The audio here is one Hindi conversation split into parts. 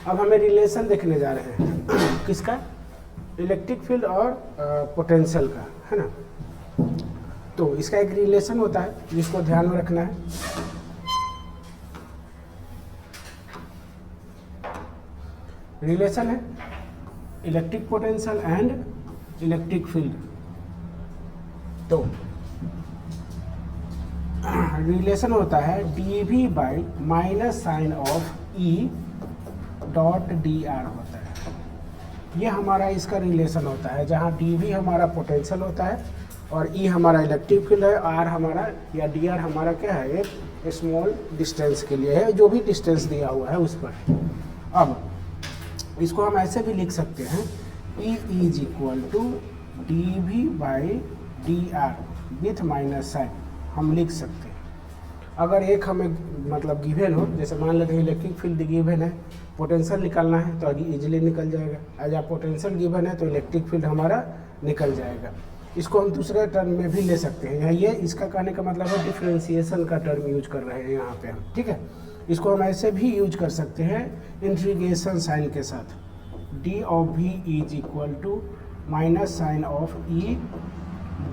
अब हमें रिलेशन देखने जा रहे हैं किसका, इलेक्ट्रिक फील्ड और पोटेंशियल का, है ना। तो इसका एक रिलेशन होता है जिसको ध्यान में रखना है। रिलेशन है electric potential and electric field. तो रिलेशन होता है dv by minus sign of E dot dr होता है। ये हमारा इसका रिलेशन होता है, जहाँ dv हमारा पोटेंशियल होता है और E हमारा इलेक्ट्रिक फील्ड है, r हमारा या dr हमारा क्या है, एक स्मॉल डिस्टेंस के लिए है, जो भी डिस्टेंस दिया हुआ है उस पर। अब इसको हम ऐसे भी लिख सकते हैं, E is equal to dv by dr with minus sign हम लिख सकते हैं। अगर एक हमें मतलब गिवन हो, जैसे मान लेते हैं इलेक्ट्रिक फील्ड गिवन है, पोटेंशियल निकालना है तो इजीली निकल जाएगा। अगर पोटेंशियल गिवन है तो इलेक्ट्रिक फील्ड हमारा निकल जाएगा। इसको हम दूसरे टर्म में भी ले सकते हैं, ये इसका कहने का मतलब है डिफरेंशिएशन का टर्म यूज कर रहे हैं यहाँ पे हम, ठीक है। इसको हम ऐसे भी यूज कर सकते हैं इंटीग्रेशन साइन के साथ, d of v is equal to minus sign of E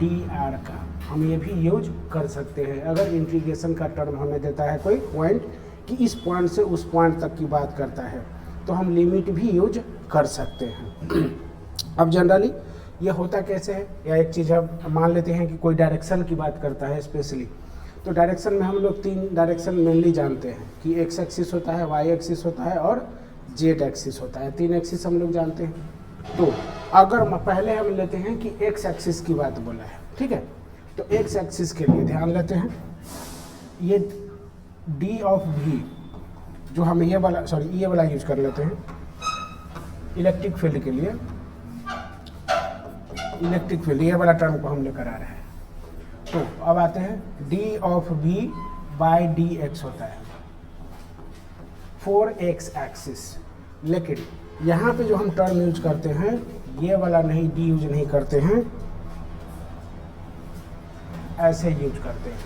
dr का हम ये भी यूज कर सकते हैं। अगर इंटीग्रेशन का टर्म हमें देता है कोई पॉइंट कि इस पॉइंट से उस पॉइंट तक की बात करता है, तो हम लिमिट भी यूज कर सकते हैं। अब जनरली ये होता कैसे है, या एक चीज़ हम मान लेते हैं कि कोई डायरेक्शन की बात करता है स्पेशली, तो डायरेक्शन में हम लोग 3 डायरेक्शन मेनली जानते हैं कि एक्स एक्सिस होता है, वाई एक्सिस होता है और जेड एक्सिस होता है। 3 एक्सिस हम लोग जानते हैं। तो अगर पहले हम लेते हैं कि एक्स एक्सिस की बात बोला है, ठीक है, तो एक्स एक्सिस के लिए ध्यान लेते हैं, ये d ऑफ v जो हम ये वाला यूज कर लेते हैं इलेक्ट्रिक फील्ड के लिए। इलेक्ट्रिक फील्ड ये वाला टर्म को हम लेकर आ रहे हैं। तो अब आते हैं d of v by dx होता है 4x एक्सिस। लेकिन यहाँ पे जो हम टर्म यूज करते हैं ये वाला नहीं, d यूज नहीं करते हैं, ऐसे यूज करते हैं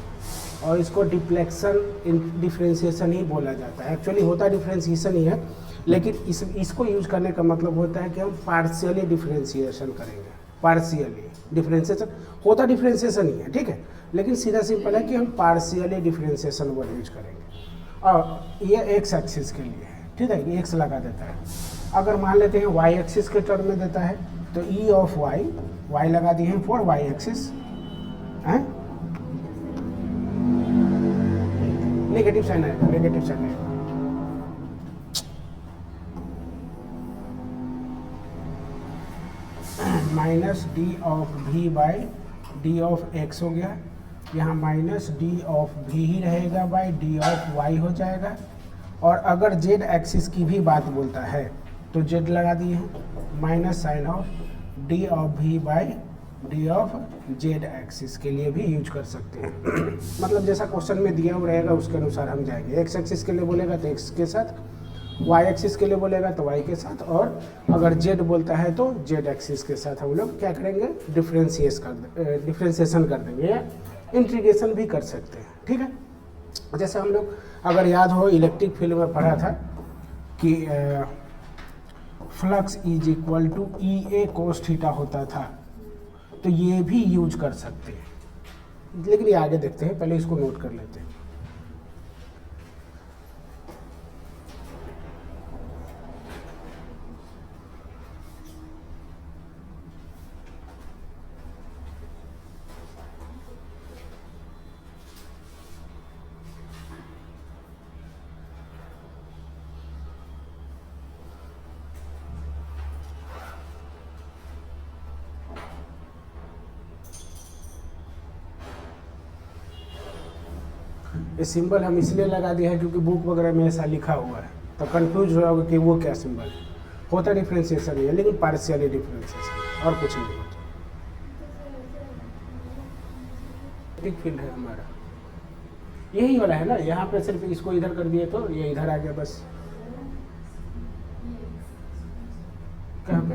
और इसको डिफरेंशिएशन ही बोला जाता है। एक्चुअली होता डिफरेंशिएशन ही है, लेकिन इसको यूज करने का मतलब होता है कि हम पार्शियली डिफरेंशिएशन करेंगे। पार्शियली डिफरेंशिएशन होता डिफरेंशिएशन ही है, ठीक है, लेकिन सीधा सिंपल है कि हम पार्शियली डिफरेंशिएशन वर्ड यूज करेंगे। और ये एक्स एक्सिस के लिए है, ठीक है, ये एक्स लगा देता है। अगर मान लेते हैं वाई एक्सिस के टर्म में देता है तो E ऑफ वाई लगा दिए हैं फॉर वाई एक्सिस, है नेगेटिव साइन आएगा, नेगेटिव साइन आएगा। Minus d of v by d of x हो गया, यहाँ माइनस d ऑफ v ही रहेगा बाई d ऑफ y हो जाएगा। और अगर z एक्सिस की भी बात बोलता है तो z लगा दिए हैं minus sign of d of v by d of z axis के लिए भी यूज कर सकते हैं। मतलब जैसा क्वेश्चन में दिया हुआ रहेगा उसके अनुसार हम जाएंगे। x एक्सिस के लिए बोलेगा तो x के साथ, y एक्सिस के लिए बोलेगा तो y के साथ, और अगर z बोलता है तो z एक्सिस के साथ हम लोग क्या करेंगे, डिफरेंशिएशन कर देंगे या इंटीग्रेशन भी कर सकते हैं, ठीक है। जैसे हम लोग अगर याद हो इलेक्ट्रिक फील्ड में पढ़ा था कि flux is equal to EA cos theta होता था, तो ये भी यूज कर सकते हैं। लेकिन ये आगे देखते हैं, पहले इसको नोट कर लेते हैं। ये सिंबल हम इसलिए लगा दिया है क्योंकि बुक वगैरह में ऐसा लिखा हुआ है, तो कंफ्यूज हो जाओगे कि वो क्या सिंबल है। होता डिफरेंशिएशन ही है, लेकिन पार्शियली डिफरेंशिएशन और कुछ नहीं होता। इलेक्ट्रिक फील्ड है हमारा, यही वाला है ना, यहाँ पे सिर्फ इसको इधर कर दिए तो ये इधर आ गया बस। कहाँ पे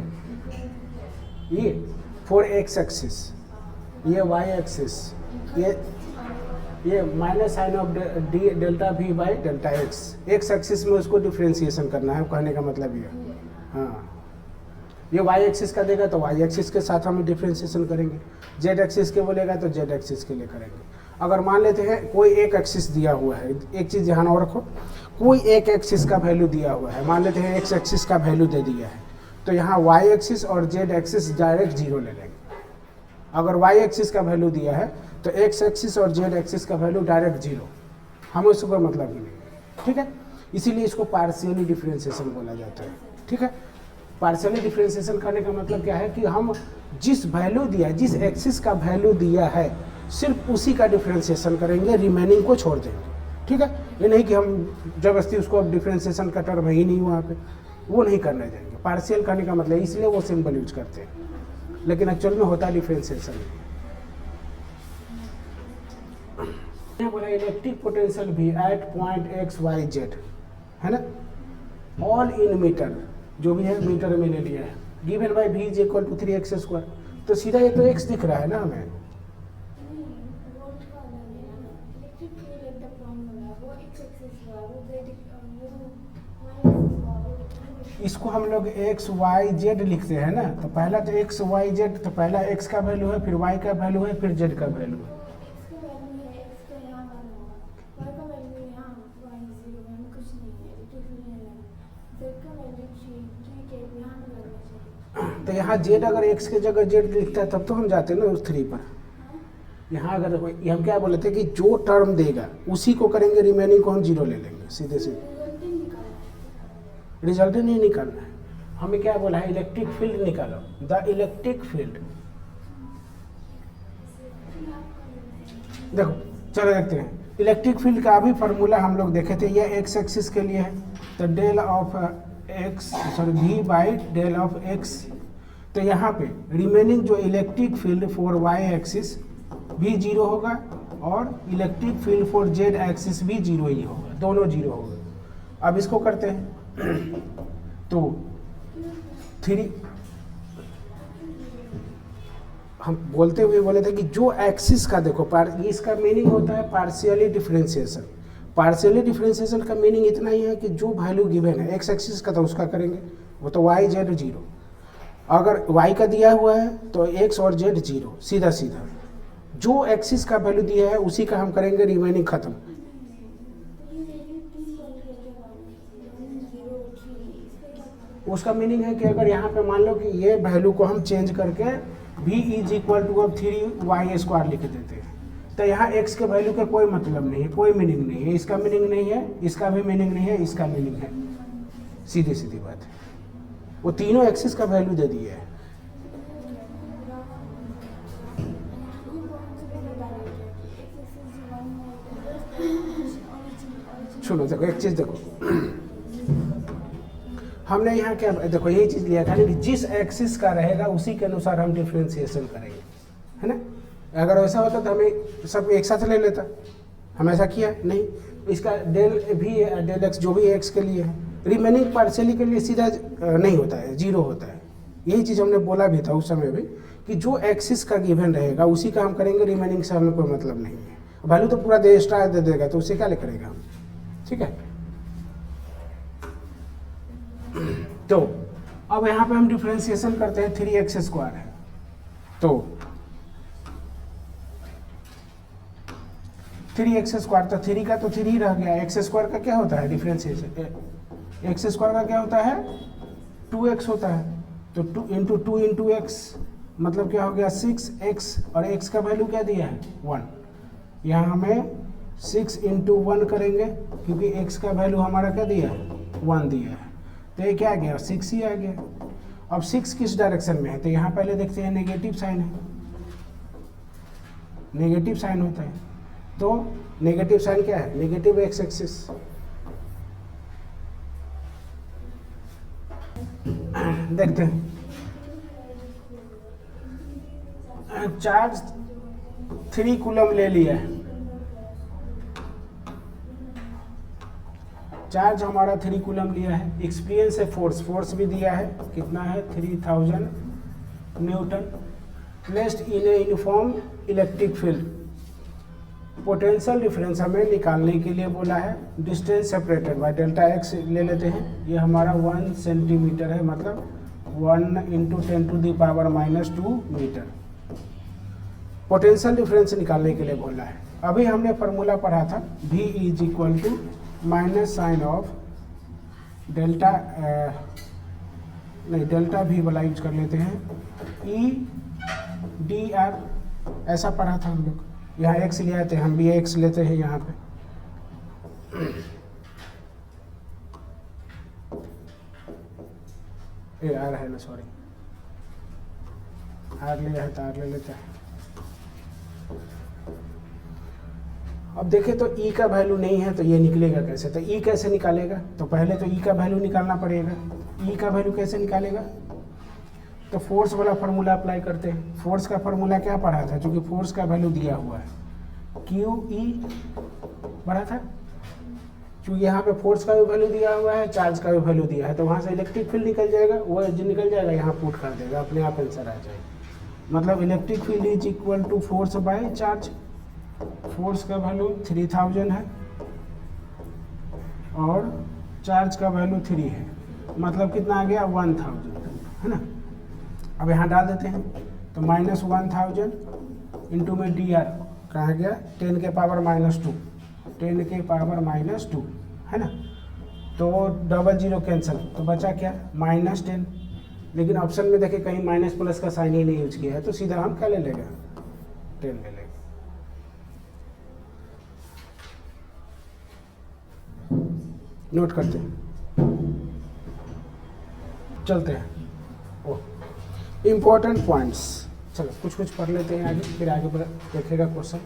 ये 4x एक्सिस, ये y एक्सिस, ये ये minus sign of D delta V by delta X, X axis में उसको डिफ्रेंसिएशन करना है, कहने का मतलब ये। हाँ, ये वाई एक्सिस का देगा तो वाई एक्सिस के साथ हम डिफ्रेंसिएशन करेंगे, जेड एक्सिस के बोलेगा तो जेड एक्सिस के लिए करेंगे। अगर मान लेते हैं कोई एक एक्सिस दिया हुआ है, एक चीज़ ध्यान और रखो, कोई एक एक्सिस का वैल्यू दिया हुआ है, मान लेते हैं एक्स एक्सिस का वैल्यू दे दिया है, तो यहाँ वाई एक्सिस और जेड एक्सिस डायरेक्ट जीरो ले लेंगे। अगर वाई एक्सिस का वैल्यू दिया है तो एक्स एक्सिस और जेड एक्सिस का वैल्यू डायरेक्ट जीरो, हमें उसको मतलब ही नहीं। ठीक है, इसीलिए इसको पार्शियली डिफ्रेंसिएशन बोला जाता है। ठीक है, पार्शियली डिफ्रेंसिएशन करने का मतलब क्या है कि हम जिस वैल्यू दिया है, जिस एक्सिस का वैल्यू दिया है, सिर्फ उसी का डिफ्रेंसिएशन करेंगे, रिमेनिंग को छोड़ देंगे। ठीक है, ये नहीं कि हम जबरदस्ती उसको अब डिफ्रेंसिएशन का टर्म ही नहीं वहाँ पे, वो नहीं करने देंगे। पार्शियल करने का मतलब इसलिए वो सिंबल यूज करते हैं, लेकिन एक्चुअल में होता डिफ्रेंसिएशन। बोला इलेक्ट्रिक पोटेंशियल भी at point x y z है ना, ऑल इन मीटर, जो भी है मीटर में ले लिया है, given by v is equal to 3x square. तो सीधा ये तो x दिख रहा है ना हमें, इसको हम लोग एक्स वाई जेड लिखते हैं ना, तो पहला तो एक्स वाई जेड, तो पहला एक्स का वैल्यू है, फिर वाई का वैल्यू है, फिर जेड का वैल्यू है। तो यहाँ जेड अगर एक्स के जगह जेड लिखता है तब तो हम जाते हैं ना उस 3 पर। यहाँ अगर हम क्या बोले थे कि जो टर्म देगा उसी को करेंगे, रिमेनिंग को हम जीरो ले लेंगे, सीधे सीधे। रिजल्ट नहीं निकालना है, हमें क्या बोला है, इलेक्ट्रिक फील्ड निकालो, द इलेक्ट्रिक फील्ड। देखो चलो देखते हैं, इलेक्ट्रिक फील्ड का भी फार्मूला हम लोग देखे थे, ये एक्स एक्सिस के लिए है, तो del of x sorry v by del of x. तो यहाँ पे रिमेनिंग जो electric field for y axis भी जीरो होगा और electric field for z axis भी जीरो ही होगा, दोनों जीरो होगा। अब इसको करते हैं तो 3 हम बोलते हुए बोले थे कि जो एक्सिस का देखो इसका मीनिंग होता है पार्शियली डिफरेंशिएशन। पार्शियली डिफरेंशिएशन का मीनिंग इतना ही है कि जो वैल्यू गिवन है एक्स एक्सिस का तो उसका करेंगे, वो तो वाई जेड जीरो, अगर वाई का दिया हुआ है तो एक्स और जेड जीरो, सीधा सीधा जो एक्सिस का वैल्यू दिया है उसी का हम करेंगे, रिमेनिंग खत्म। उसका मीनिंग है कि अगर यहाँ पे मान लो कि ये वैल्यू को हम चेंज करके v इज इक्वल टू अब 3y स्क्वायर लिख देते हैं, तो यहाँ x के वैल्यू का कोई मतलब नहीं है, कोई मीनिंग नहीं है, इसका मीनिंग नहीं है, इसका भी मीनिंग नहीं है, इसका मीनिंग है, सीधी सीधी बात है। वो तीनों एक्सिस का वैल्यू दे दिए है। सुनो देखो एक चीज देखो, हमने यहाँ क्या देखो यही चीज लिया था कि जिस एक्सिस का रहेगा उसी के अनुसार हम डिफरेंशिएशन करेंगे, है ना। अगर वैसा होता तो हमें सब एक साथ ले लेता, हम ऐसा किया नहीं। इसका डेल भी डेल एक्स जो भी एक्स के लिए है, रिमेनिंग पार्शियली के लिए सीधा नहीं होता है, जीरो होता है। यही चीज़ हमने बोला भी था उस समय भी कि जो एक्सिस का गिवन रहेगा उसी का हम करेंगे, रिमेनिंग से हमें कोई मतलब नहीं है। वैल्यू तो पूरा दे एक्स्ट्रा दे देगा तो उससे क्या ले करेगा हम, ठीक है। तो अब यहाँ पे हम डिफरेंशिएशन करते हैं, 3x स्क्वायर है तो 3x स्क्वायर, तो 3 का तो 3 रह गया, x स्क्वायर का क्या होता है डिफरेंशिएशन, x स्क्वायर का क्या होता है 2x होता है, तो 2 इंटू 2 इंटू एक्स मतलब क्या हो गया 6x, और x का वैल्यू क्या दिया है 1। यहाँ हमें 6 इंटू 1 करेंगे क्योंकि x का वैल्यू हमारा क्या दिया है 1 दिया है, तो ये क्या आ गया 6 ही आ गया। अब 6 किस डायरेक्शन में है, तो यहाँ पहले देखते हैं नेगेटिव साइन है, नेगेटिव साइन होता है, तो नेगेटिव साइन क्या है नेगेटिव एक्स एक्सिस। देखते हैं चार्ज 3 कूलम ले लिया है, चार्ज हमारा 3 कूलम लिया है, एक्सपीरियंस है फोर्स भी दिया है, कितना है 3000 Newton, placed in a uniform electric field, potential difference हमें निकालने के लिए बोला है। Distance separated by delta x ले लेते हैं, ये हमारा 1 सेंटीमीटर है, मतलब 1 × 10⁻² मीटर। पोटेंशियल डिफरेंस निकालने के लिए बोला है। अभी हमने फार्मूला पढ़ा था V = minus sign of delta delta V वाला यूज कर लेते हैं, E/dr, ऐसा पढ़ा था हम लोग। यहाँ x ले आते हैं, हम भी x लेते हैं यहाँ पे। आर है ना, सॉरी, आर ले आए तो आर ले लेते हैं। अब देखें तो E का वैल्यू नहीं है तो ये निकलेगा कैसे, तो E कैसे निकालेगा, तो पहले तो E का वैल्यू निकालना पड़ेगा। E का वैल्यू कैसे निकालेगा, तो फोर्स वाला फार्मूला अप्लाई करते हैं। फोर्स का फार्मूला क्या पढ़ा था, क्योंकि फोर्स का वैल्यू दिया हुआ है, QE पढ़ा था, क्योंकि यहाँ पे फोर्स का भी वैल्यू दिया हुआ है, चार्ज का भी वैल्यू दिया है, तो वहाँ से इलेक्ट्रिक फील्ड निकल जाएगा, वो जो निकल जाएगा यहाँ पुट कर देगा, अपने आप आंसर आ जाएगा। मतलब electric field = force by charge. Force का वैल्यू 3000 है और चार्ज का वैल्यू 3 है, मतलब कितना आ गया 1000, है ना। अब यहाँ डाल देते हैं, तो -1000 इंटू में dr कहाँ गया 10⁻², 10⁻², है ना। तो 00 कैंसिल, तो बचा क्या -10। लेकिन ऑप्शन में देखिए कहीं माइनस प्लस का साइन ही नहीं यूज किया है, तो सीधा हम क्या ले लेगा 10 ले लेंगे। नोट करते हैं, चलते हैं। ओह इम्पोर्टेंट पॉइंट्स, चलो कुछ पढ़ लेते हैं आगे, फिर आगे देखेगा क्वेश्चन।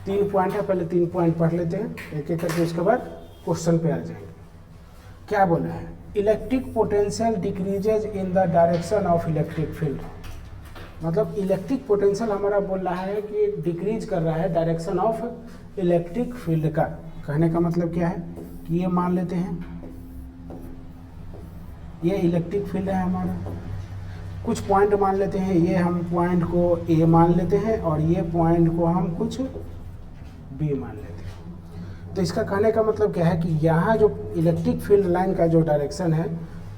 3 पॉइंट है, पहले 3 पॉइंट पढ़ लेते हैं एक एक करके, उसके बाद क्वेश्चन पे आ जाएंगे। क्या बोला है, electric potential decreases in the direction of electric field. मतलब इलेक्ट्रिक पोटेंशियल हमारा बोल रहा है कि डिक्रीज कर रहा है डायरेक्शन ऑफ इलेक्ट्रिक फील्ड का। कहने का मतलब क्या है कि ये मान लेते हैं ये इलेक्ट्रिक फील्ड है हमारा, कुछ पॉइंट मान लेते हैं, ये हम पॉइंट को ए मान लेते हैं और ये पॉइंट को हम कुछ बी मान लेते हैं। तो इसका कहने का मतलब क्या है कि यहाँ जो इलेक्ट्रिक फील्ड लाइन का जो डायरेक्शन है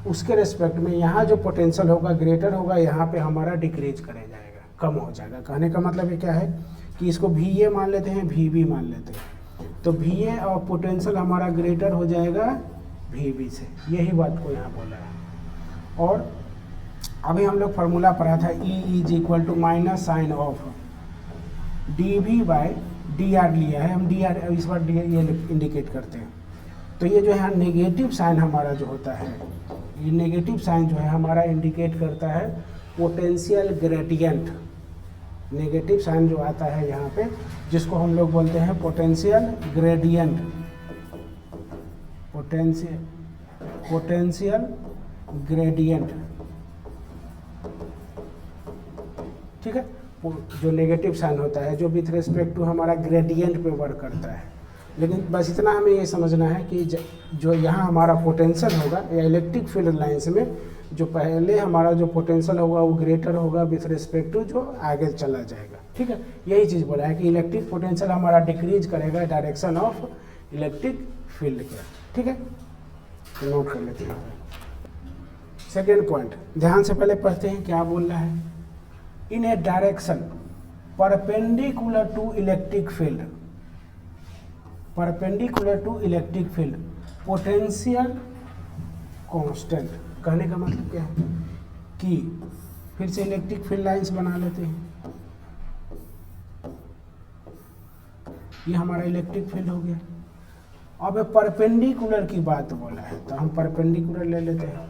उसके रेस्पेक्ट में यहाँ जो पोटेंशियल होगा ग्रेटर होगा, यहाँ पे हमारा डिक्रीज करे जाएगा, कम हो जाएगा। कहने का मतलब ये क्या है कि इसको भी ए मान लेते हैं, भी बी मान लेते हैं, तो भी ए और पोटेंशियल हमारा ग्रेटर हो जाएगा भी बी से, यही बात को यहाँ बोला है। और अभी हम लोग फार्मूला पढ़ा था E = minus sign of dV/dr लिया है, हम dr इस बार ये इंडिकेट करते हैं। तो ये जो है नेगेटिव साइन हमारा जो होता है, ये नेगेटिव साइन जो है हमारा इंडिकेट करता है पोटेंशियल ग्रेडियंट। नेगेटिव साइन जो आता है यहाँ पे, जिसको हम लोग बोलते हैं पोटेंशियल ग्रेडियंट, पोटेंशियल ग्रेडियंट, ठीक है। जो नेगेटिव साइन होता है, जो विथ रिस्पेक्ट टू हमारा ग्रेडियंट पे वर्क करता है। लेकिन बस इतना हमें ये समझना है कि जो यहाँ हमारा पोटेंशियल होगा या इलेक्ट्रिक फील्ड लाइंस में जो पहले हमारा जो पोटेंशियल होगा वो ग्रेटर होगा विथ रिस्पेक्ट टू जो आगे चला जाएगा, ठीक है। यही चीज़ बोला है कि इलेक्ट्रिक पोटेंशियल हमारा डिक्रीज करेगा डायरेक्शन ऑफ इलेक्ट्रिक फील्ड का, ठीक है। तो नोट कर लेते हैं। सेकेंड पॉइंट ध्यान से पहले पढ़ते हैं क्या बोल रहा है। In a direction perpendicular to electric field, perpendicular to electric field potential constant. कहने का मतलब क्या है कि फिर से इलेक्ट्रिक फील्ड लाइंस बना लेते हैं। ये हमारा इलेक्ट्रिक फील्ड हो गया। अब परपेंडिकुलर की बात बोला है तो हम परपेंडिकुलर ले लेते हैं।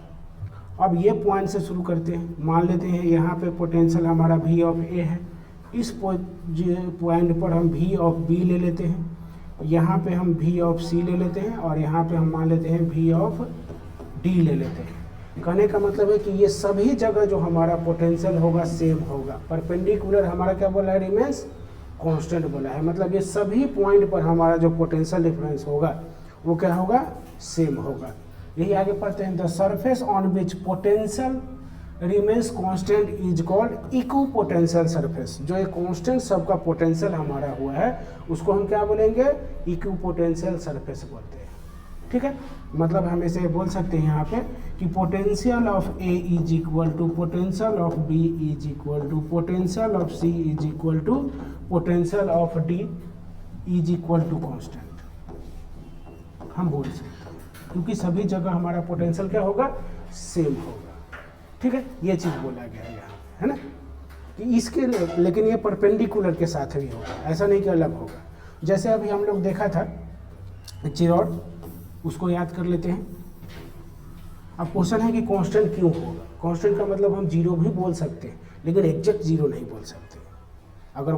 अब ये पॉइंट से शुरू करते हैं, मान लेते हैं यहाँ पे पोटेंशियल हमारा V ऑफ A है, इस पॉइंट पर हम V ऑफ B ले लेते हैं, यहाँ पे हम V ऑफ C ले लेते हैं और यहाँ पे हम मान लेते हैं V ऑफ D ले लेते हैं। कहने का मतलब है कि ये सभी जगह जो हमारा पोटेंशियल होगा सेम होगा। परपेंडिकुलर हमारा क्या बोला है, रिमेंस कांस्टेंट बोला है, मतलब ये सभी पॉइंट पर हमारा जो पोटेंशियल डिफरेंस होगा वो क्या होगा, सेम होगा। यही आगे पढ़ते हैं। The surface on which potential remains constant is called equipotential surface. जो एक कांस्टेंट सबका पोटेंशियल हमारा हुआ है उसको हम क्या बोलेंगे, इक्विपोटेंशियल सरफेस बोलते हैं। ठीक है, मतलब हम इसे बोल सकते हैं यहाँ पे कि potential of A is equal to potential of B is equal to potential of C is equal to potential of D is equal to constant, हम बोल सकते हैं, क्योंकि सभी जगह हमारा पोटेंशियल क्या होगा, सेम होगा। ठीक है, ये चीज़ बोला गया है यहाँ, है ना, कि इसके लेकिन ये परपेंडिकुलर के साथ भी होगा, ऐसा नहीं कि अलग होगा। जैसे अभी हम लोग देखा था चिरॉड, उसको याद कर लेते हैं। अब क्वेश्चन है कि कांस्टेंट क्यों होगा। कांस्टेंट का मतलब हम जीरो भी बोल सकते हैं, लेकिन एग्जैक्ट जीरो नहीं बोल सकते। अगर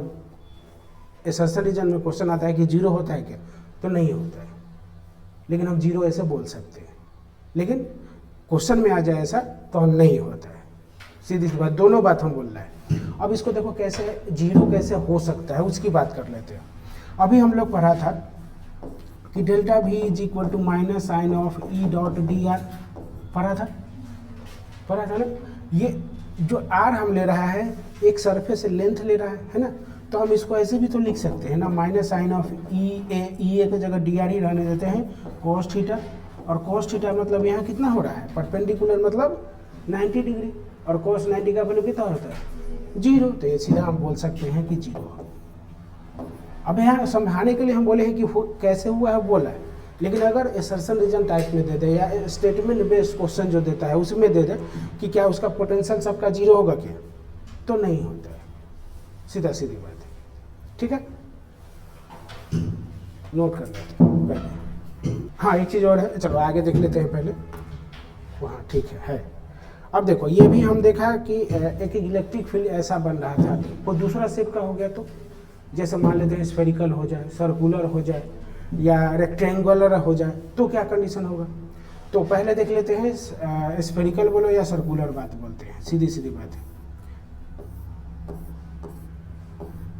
एसर्शन रीजन में क्वेश्चन आता है कि जीरो होता है क्या, तो नहीं होता है, लेकिन हम जीरो ऐसे बोल सकते हैं। लेकिन क्वेश्चन में आ जाए ऐसा तो हम नहीं होता है, सीधी सी बात, दोनों बात हम बोल रहे हैं। अब इसको देखो कैसे जीरो कैसे हो सकता है, उसकी बात कर लेते हैं। अभी हम लोग पढ़ा था कि delta V is equal to minus sign of E dot d r, पढ़ा था ना। ये जो आर हम ले रहा है एक सरफेस लेंथ ले रहा है ना, तो हम इसको ऐसे भी तो लिख सकते हैं ना, माइनस साइन ऑफ ई ए की जगह डी आर ही रहने देते हैं, कॉस थीटा। और कॉस थीटा मतलब यहाँ कितना हो रहा है, परपेंडिकुलर मतलब 90 डिग्री, और कॉस 90 का वैल्यू कितना होता है, जीरो। तो ये सीधा हम बोल सकते हैं कि जीरो। अब यहाँ समझाने के लिए हम बोले हैं कि कैसे हुआ है बोला है, लेकिन अगर एसर्शन रीजन टाइप में दे दे या स्टेटमेंट बेस्ड क्वेश्चन जो देता है उसमें दे दे कि क्या उसका पोटेंशियल सबका जीरो होगा क्या, तो नहीं होता है, सीधा सीधी बात है। ठीक है, नोट कर लेते हैं पहले। हाँ, एक चीज़ और है, चलो आगे देख लेते हैं पहले। वहाँ ठीक है। अब देखो ये भी हम देखा कि एक इलेक्ट्रिक फील्ड ऐसा बन रहा था, वो दूसरा शेप का हो गया, तो जैसे मान लेते हैं स्फेरिकल हो जाए, सर्कुलर हो जाए या रेक्टेंगुलर हो जाए, तो क्या कंडीशन होगा। तो पहले देख लेते हैं स्फेरिकल बोलो या सर्कुलर बात बोलते हैं, सीधी सीधी बात है।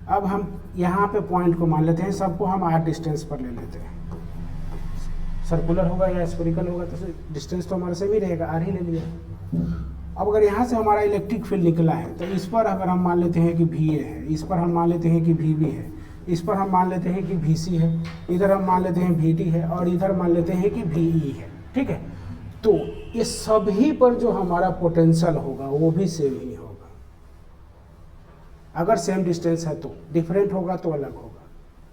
अब हम यहाँ पे पॉइंट को मान लेते हैं, सबको हम आर डिस्टेंस पर ले लेते हैं। सर्कुलर होगा या स्फेरिकल होगा तो डिस्टेंस तो हमारा सेम ही रहेगा, आर ही ले लिया। अब अगर यहाँ से हमारा इलेक्ट्रिक फील्ड निकला है तो इस पर अगर हम मान लेते हैं कि वी ए है, इस पर हम मान लेते हैं कि वी बी है, इस पर हम मान लेते हैं कि वी सी है, इधर हम मान लेते हैं वी डी है, और इधर मान लेते हैं कि वी ई है। ठीक है, तो ये सभी पर जो हमारा पोटेंशियल होगा वो भी सेम ही होगा। अगर सेम डिस्टेंस है तो, डिफरेंट होगा तो अलग होगा,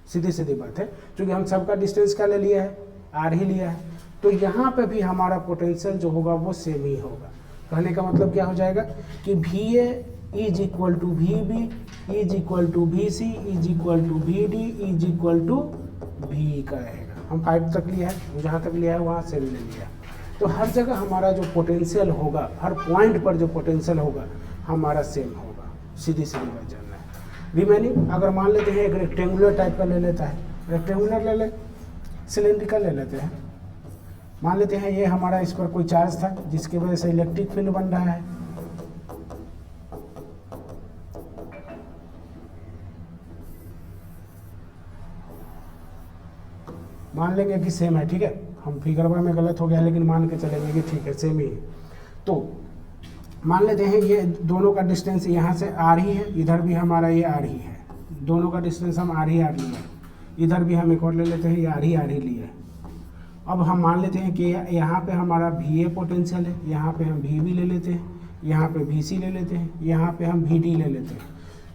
सीधी सीधी बात है। क्योंकि हम सबका डिस्टेंस क्या ले लिया है, आर ही लिया है, तो यहाँ पे भी हमारा पोटेंशियल जो होगा वो सेम ही होगा। कहने का मतलब क्या हो जाएगा कि V A is equal to V B is equal to V C is equal to V D is equal to V का रहेगा। हम 5 तक लिया है, जहाँ तक लिया है वहाँ सेम ले लिया। तो हर जगह हमारा जो पोटेंशियल होगा, हर पॉइंट पर जो पोटेंशियल होगा हमारा सेम होगा, सीधी सीधी बात जानना है। रिमेनिंग अगर मान लेते हैं एक रेक्टेंगुलर टाइप का ले लेता है, रेक्टेंगुलर ले ले, सिलेंड्रिकल ले लेते हैं। मान लेते हैं ये हमारा इस पर कोई चार्ज था जिसकी वजह से इलेक्ट्रिक फील्ड बन रहा है। मान लेंगे कि सेम है, ठीक है, हम फिगर में गलत हो गया लेकिन मान के चलेंगे कि ठीक है सेम ही है। तो मान लेते हैं ये दोनों का डिस्टेंस यहाँ से आर ही है, इधर भी हमारा ये आर ही है, दोनों का डिस्टेंस हम आर ही लिए, इधर भी हम एक और ले लेते हैं, ये आर ही लिए। अब हम मान लेते हैं कि यहाँ पे हमारा वी ए पोटेंशियल है, यहाँ पे हम वी बी ले लेते हैं, यहाँ पे वी सी ले लेते हैं, यहाँ पे हम वी डी ले लेते हैं।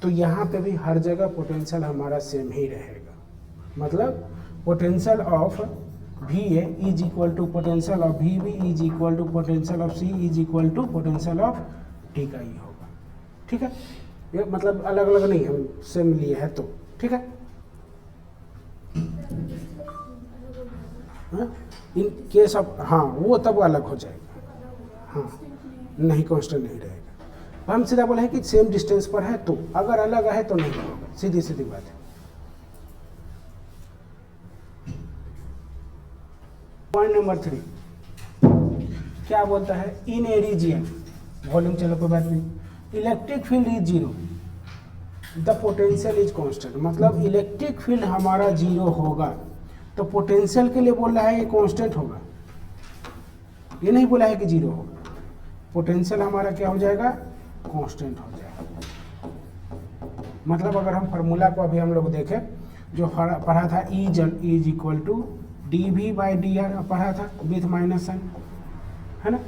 तो यहाँ पे भी हर जगह पोटेंशियल हमारा सेम ही रहेगा। मतलब potential of V A is equal to potential of V B is equal to potential of C is equal to potential of D का ही होगा। ठीक है, ये मतलब अलग अलग नहीं, हम सेम लिए है तो ठीक है। इन केस ऑफ, हाँ वो तब अलग हो जाएगा, हाँ नहीं कांस्टेंट नहीं रहेगा। हम सीधा बोले हैं कि सेम डिस्टेंस पर है तो, अगर अलग है तो नहीं होगा, सीधी सीधी बात है। पॉइंट नंबर 3 क्या बोलता है, इन ए रीजियन वॉल्यूम, चलो कोई बात नहीं, electric field is zero the potential is constant. मतलब इलेक्ट्रिक फील्ड हमारा जीरो होगा तो पोटेंशियल के लिए बोल रहा है ये कांस्टेंट होगा, ये नहीं बोला है कि जीरो होगा। पोटेंशियल हमारा क्या हो जाएगा, कांस्टेंट हो जाएगा। मतलब अगर हम फार्मूला को अभी हम लोग देखें, जो पढ़ा था E is equal to d V by D r पढ़ा था विथ माइनस साइन, है ना।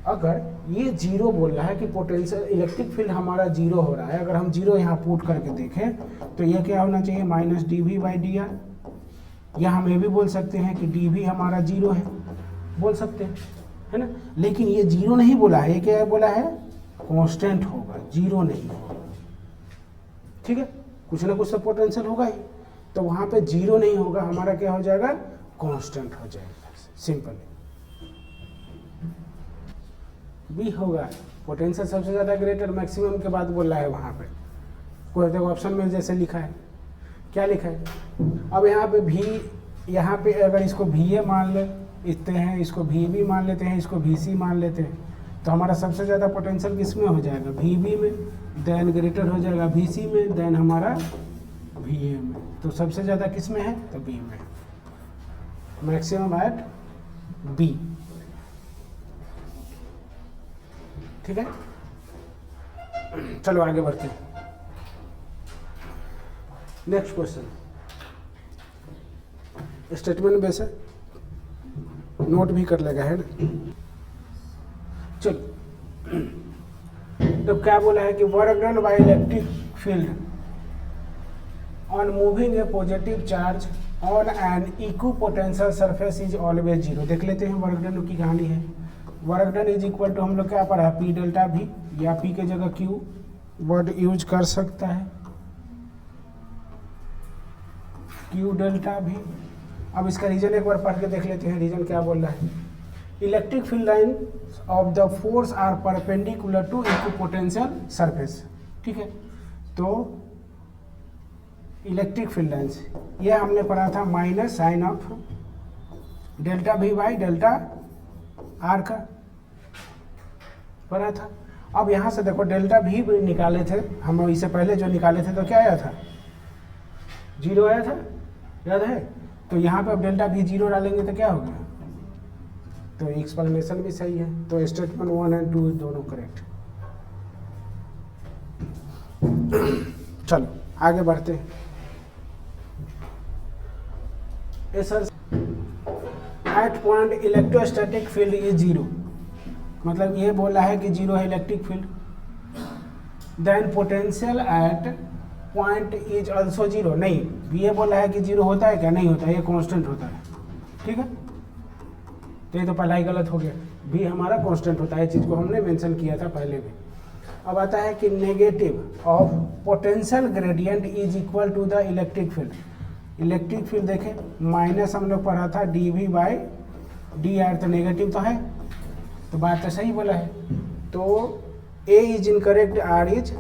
अगर ये जीरो बोल रहा है कि पोटेंशियल इलेक्ट्रिक फील्ड हमारा जीरो हो रहा है, अगर हम जीरो यहाँ पुट करके देखें तो ये क्या होना चाहिए, minus d V by D r. या हम ये भी बोल सकते हैं कि डी वी हमारा जीरो है, बोल सकते हैं, है ना। लेकिन ये जीरो नहीं बोला है, ये क्या बोला है, कांस्टेंट होगा, जीरो नहीं होगा। ठीक है, कुछ ना कुछ तो पोटेंशियल होगा ही, तो वहाँ पे जीरो नहीं होगा, हमारा क्या हो जाएगा, कांस्टेंट हो जाएगा। सिंपल बी होगा, पोटेंशियल सबसे ज़्यादा ग्रेटर मैक्सिमम के बाद बोल रहा है वहाँ पे। कोई देखो ऑप्शन में जैसे लिखा है, क्या लिखा है, अब यहाँ पे भी, यहाँ पे अगर इसको भी ए मान लेते हैं, इसको भी बी मान लेते हैं, इसको भी सी मान लेते हैं, तो हमारा सबसे ज़्यादा पोटेंशियल किस में हो जाएगा, वी बी में, देन ग्रेटर हो जाएगा वी सी में, देन हमारा वी ए में। तो सबसे ज़्यादा किस में है, तो बी में, मैक्सिमम एट बी। ठीक है, चलो आगे बढ़ते हैं। नेक्स्ट क्वेश्चन, स्टेटमेंट बेस है, नोट भी कर लेगा, है ना। चलो, तो क्या बोला है कि work done by electric field on moving a positive charge on an equipotential surface is always zero. देख लेते हैं वर्क डन की कहानी है। Work done is equal to, हम लोग क्या पढ़ा है, पी डेल्टा भी, या पी के जगह क्यू वर्ड यूज कर सकता है, क्यू डेल्टा भी। अब इसका रीजन एक बार पढ़ के देख लेते हैं, रीजन क्या बोल रहा है, electric field line of the force are perpendicular to equipotential surface. ठीक है, तो इलेक्ट्रिक फील्ड लाइन्स, ये हमने पढ़ा था माइनस साइन ऑफ डेल्टा भी बाई डेल्टा आर का पढ़ा था। अब यहाँ से देखो डेल्टा भी निकाले थे हम, इससे पहले जो निकाले थे तो क्या आया था, जीरो आया था, याद है। तो यहाँ पे अब डेल्टा भी जीरो डालेंगे तो क्या हो गया, तो एक्सप्लेनेशन भी सही है। तो स्टेटमेंट 1 और 2 दोनों करेक्ट। चलो आगे बढ़ते हैं। Sir at point electrostatic field is zero, मतलब ये बोला है कि जीरो है electric field. Then potential at point is also zero, नहीं, ये बोला है कि जीरो होता है क्या, नहीं होता है, ये कांस्टेंट होता है। ठीक है, तो ये तो पहला ही गलत हो गया, भी हमारा कांस्टेंट होता है, चीज़ को हमने मेंशन किया था पहले भी। अब आता है कि negative of potential gradient is equal to the electric field. Electric field देखें, माइनस हम लोग पढ़ा था D V by D R, तो नेगेटिव तो है, तो बात तो सही बोला है। तो A is incorrect, R is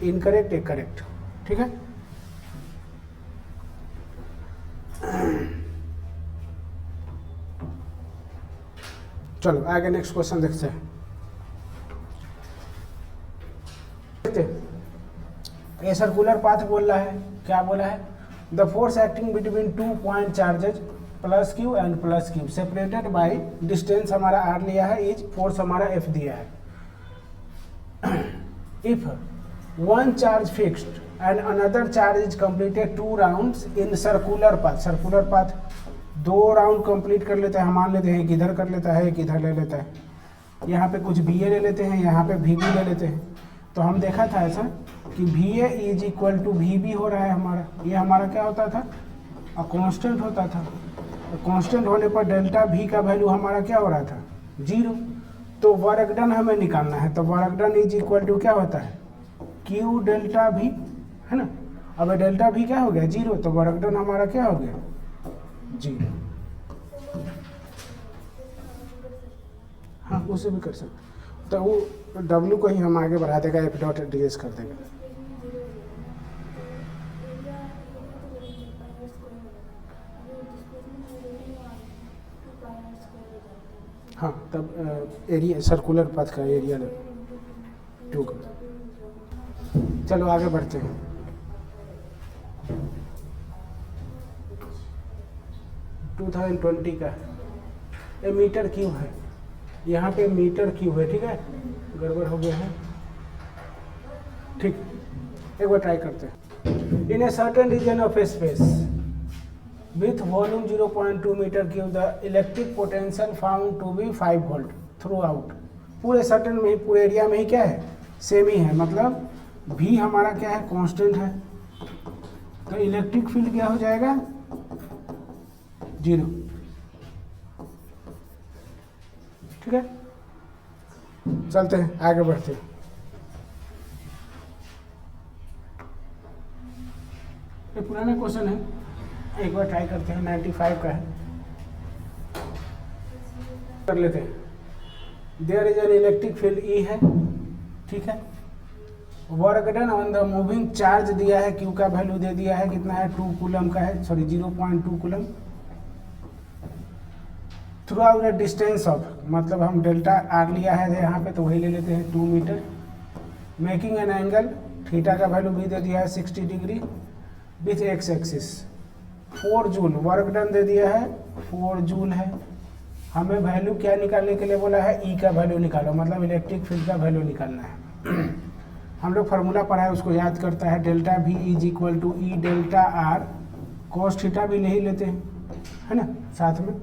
incorrect, A correct. ठीक है, चलो आगे नेक्स्ट क्वेश्चन देखते हैं। ये सर्कुलर पाथ बोल रहा है, क्या बोला है, the force acting between 2 point charges plus Q and plus Q separated by distance हमारा आर लिया है, इज फोर्स हमारा एफ दिया है। If one charge fixed and another charge is completed 2 rounds in circular path, circular path 2 round complete कर लेता है, हम मान लेते हैं किधर कर लेता है, किधर ले लेता है, यहाँ पे कुछ बी ए ले लेते हैं, यहाँ पे भी बी ले लेते हैं। तो हम देखा था ऐसा कि V A is equal to V B हो रहा है हमारा, ये हमारा क्या होता था, कांस्टेंट होता था। कांस्टेंट होने पर डेल्टा भी का वैल्यू हमारा क्या हो रहा था, जीरो। तो वर्क डन हमें निकालना है, तो work done is equal to क्या होता है, क्यू डेल्टा भी, है ना। अब डेल्टा भी क्या हो गया, जीरो, तो वर्क डन हमारा क्या हो गया, जीरो। हाँ, उसे भी कर सकते, तो वो W को ही हम आगे बढ़ा देगा, एफ डॉट डी एस कर देगा। हाँ, तब एरिया सर्कुलर पाथ का एरिया 2 का। चलो आगे बढ़ते हैं। टू 2020 का ये मीटर क्यूब है, यहाँ पे मीटर क्यूब है, ठीक है, गड़बड़ हो गया है, ठीक। एक बार ट्राई करते हैं। In a certain region of space with volume 0.2 metre cube the electric potential found to be 5 volt throughout. पूरे सर्टेन में ही, पूरे एरिया में ही क्या है, सेम ही है, मतलब भी हमारा क्या है, कांस्टेंट है, तो इलेक्ट्रिक फील्ड क्या हो जाएगा, 0, ठीक है। चलते हैं आगे बढ़ते हैं। ये पुराना क्वेश्चन है, एक बार ट्राई करते हैं, 95 का है, कर लेते हैं। There is an electric field E है, ठीक है। Work done on the moving charge दिया है, क्यू का वैल्यू दे दिया है, कितना है, 2 कूलम का है, sorry 0.2 coulomb. Through out the distance of, मतलब हम डेल्टा आर लिया है यहाँ पे, तो वही ले लेते हैं 2 meter. Making an angle, theta का वैल्यू भी दे दिया है 60 degree with x axis. 4 joule work done दे दिया है, 4 जूल है। हमें वैल्यू क्या निकालने के लिए बोला है, ई का वैल्यू निकालो, मतलब इलेक्ट्रिक फील्ड का वैल्यू निकालना है। हम लोग फार्मूला पढ़ा है, उसको याद करता है, delta V is equal to E delta r cos theta भी ले ही लेते हैं, है ना, साथ में।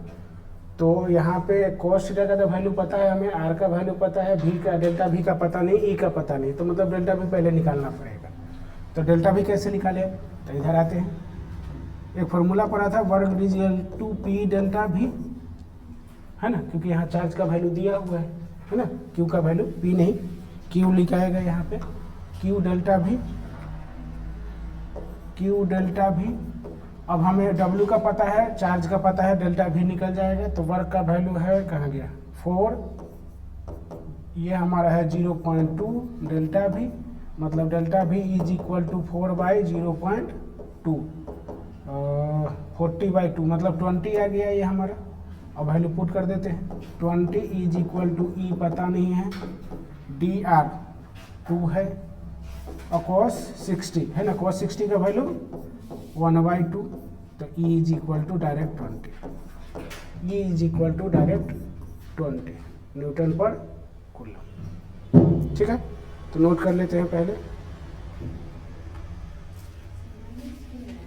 तो यहाँ पे कॉस थीटा का तो वैल्यू पता है हमें, आर का वैल्यू पता है, भी का, डेल्टा भी का पता नहीं, ई का पता नहीं, तो मतलब डेल्टा भी पहले निकालना पड़ेगा। तो डेल्टा भी कैसे निकाले, तो इधर आते हैं, एक फार्मूला पढ़ा था, work equal to P delta V, है ना, क्योंकि यहाँ चार्ज का वैल्यू दिया हुआ है ना, क्यू का वैल्यू, पी नहीं क्यू लिखाएगा यहाँ पे, क्यू डेल्टा भी, क्यू डेल्टा भी। अब हमें डब्ल्यू का पता है, चार्ज का पता है, डेल्टा भी निकल जाएगा, तो वर्क का वैल्यू है, कहाँ गया, 4, ये हमारा है 0.2 डेल्टा भी, मतलब delta V is equal to 4/0.2, 40/2, मतलब 20 आ गया ये हमारा। अब वैल्यू पुट कर देते हैं, 20 इज इक्वल टू ई पता नहीं है, डी आर 2 है, और कॉस 60 है ना, कॉस 60 का वैल्यू 1/2, तो E is equal to direct 20, E is equal to direct 20 newton per coulomb, ठीक है। तो नोट कर लेते हैं पहले।